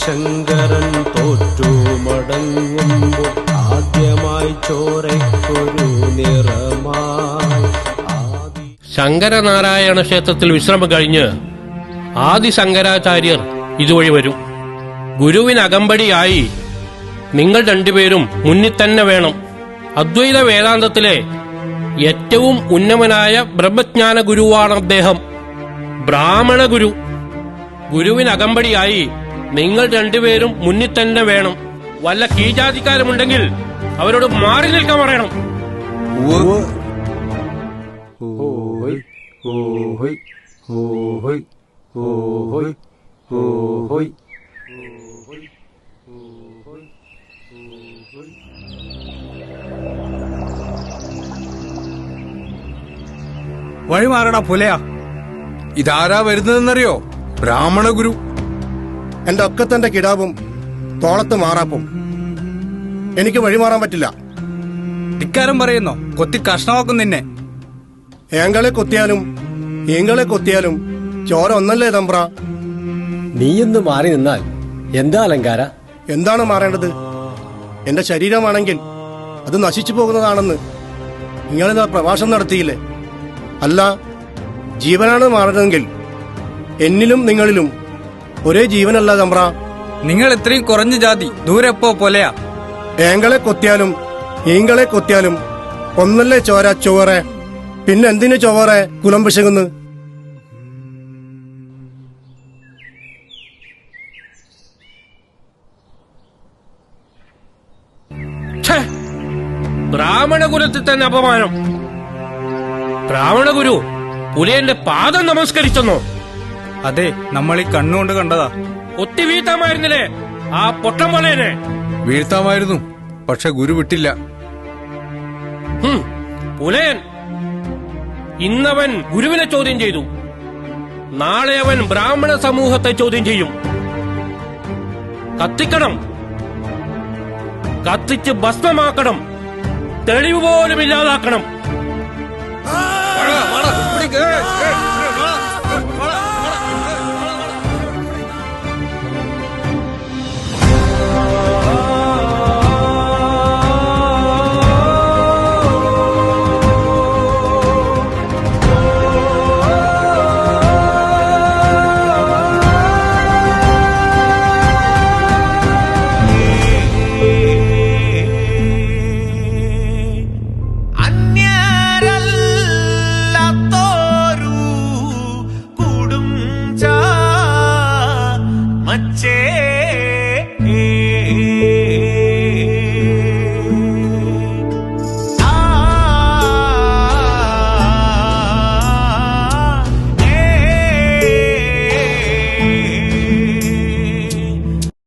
ശങ്കരൻ തോറ്റു മടങ്ങുമ്പോൾ ആദ്യമായി ചോരയ്ക്കൊരു നിറമായി. ശങ്കരനാരായണ ക്ഷേത്രത്തിൽ വിശ്രമം കഴിഞ്ഞ് ആദി ശങ്കരാചാര്യർ ഇതുവഴി വരും. ഗുരുവിന് അകമ്പടിയായി നിങ്ങൾ രണ്ടുപേരും മുന്നിൽ തന്നെ വേണം. അദ്വൈത വേദാന്തത്തിലെ ഏറ്റവും ഉന്നതനായ ബ്രഹ്മജ്ഞാന ഗുരുവാണ് അദ്ദേഹം, ബ്രാഹ്മണ ഗുരു. ഗുരുവിന് അകമ്പടിയായി നിങ്ങൾ രണ്ടുപേരും മുന്നിൽ തന്നെ വേണം. വല്ല കീജാതിക്കാരുമുണ്ടെങ്കിൽ അവരോട് മാറി നിൽക്കാൻ പറയണം. വഴിമാറടാ പുലയാ. ഇതാരാ വരുന്നതെന്നറിയോ? ബ്രാഹ്മണ ഗുരു. എന്റെ ഒക്കത്തന്റെ കിടാവും തോളത്ത് മാറാപ്പും. എനിക്ക് വഴിമാറാൻ പറ്റില്ല. ധിക്കാരം പറയുന്നോ? കൊത്തി കഷ്ണമാക്കും നിന്നെ. ഏങ്കളെ കൊത്തിയാലും ഈങ്കളെ കൊത്തിയാലും ചോര ഒന്നല്ലേ തമ്പ്ര. നീയൊന്ന് മാറി നിന്നാൽ എന്താ അലങ്കാര? എന്താണ് മാറേണ്ടത്? എന്റെ ശരീരമാണെങ്കിൽ അത് നശിച്ചു പോകുന്നതാണെന്ന് നിങ്ങളിതാ പ്രഭാഷണം നടത്തിയില്ലേ? അല്ല, ജീവനാണ് മാറുന്നതെങ്കിൽ എന്നിലും നിങ്ങളിലും ഒരേ ജീവനല്ല തമ്പ്ര. നിങ്ങൾ ഇത്രയും കുറഞ്ഞ ജാതി ദൂരെപ്പോ പോലെയാ. ഏങ്കളെ കൊത്തിയാലും ഈങ്കളെ കൊത്തിയാലും ഒന്നല്ലേ ചോര ചൊവ്വറെ. പിന്നെന്തിനു ചൊവ്വറെ കുലം പിശകുന്നു? ബ്രാഹ്മണകുലത്തിൽ തന്നെ അപമാനം. ബ്രാഹ്മണഗുരു പുലയന്റെ പാദം നമസ്കരിച്ചെന്നോ? അതെ, നമ്മൾ ഈ കണ്ണുകൊണ്ട് കണ്ടതാ. ഒത്തി വീഴ്ത്താമായിരുന്നില്ലേ ആ പൊട്ടം പോലേനെ? വീഴ്ത്താമായിരുന്നു, പക്ഷെ ഗുരു വിട്ടില്ല. പുലയൻ ഇന്നവൻ ഗുരുവിനെ ചോദ്യം ചെയ്തു, നാളെ അവൻ ബ്രാഹ്മണ സമൂഹത്തെ ചോദ്യം ചെയ്യും. കത്തിക്കണം, കത്തിച്ച് ഭസ്മമാക്കണം, തെളിവ് പോലും ഇല്ലാതാക്കണം. മച്ചേ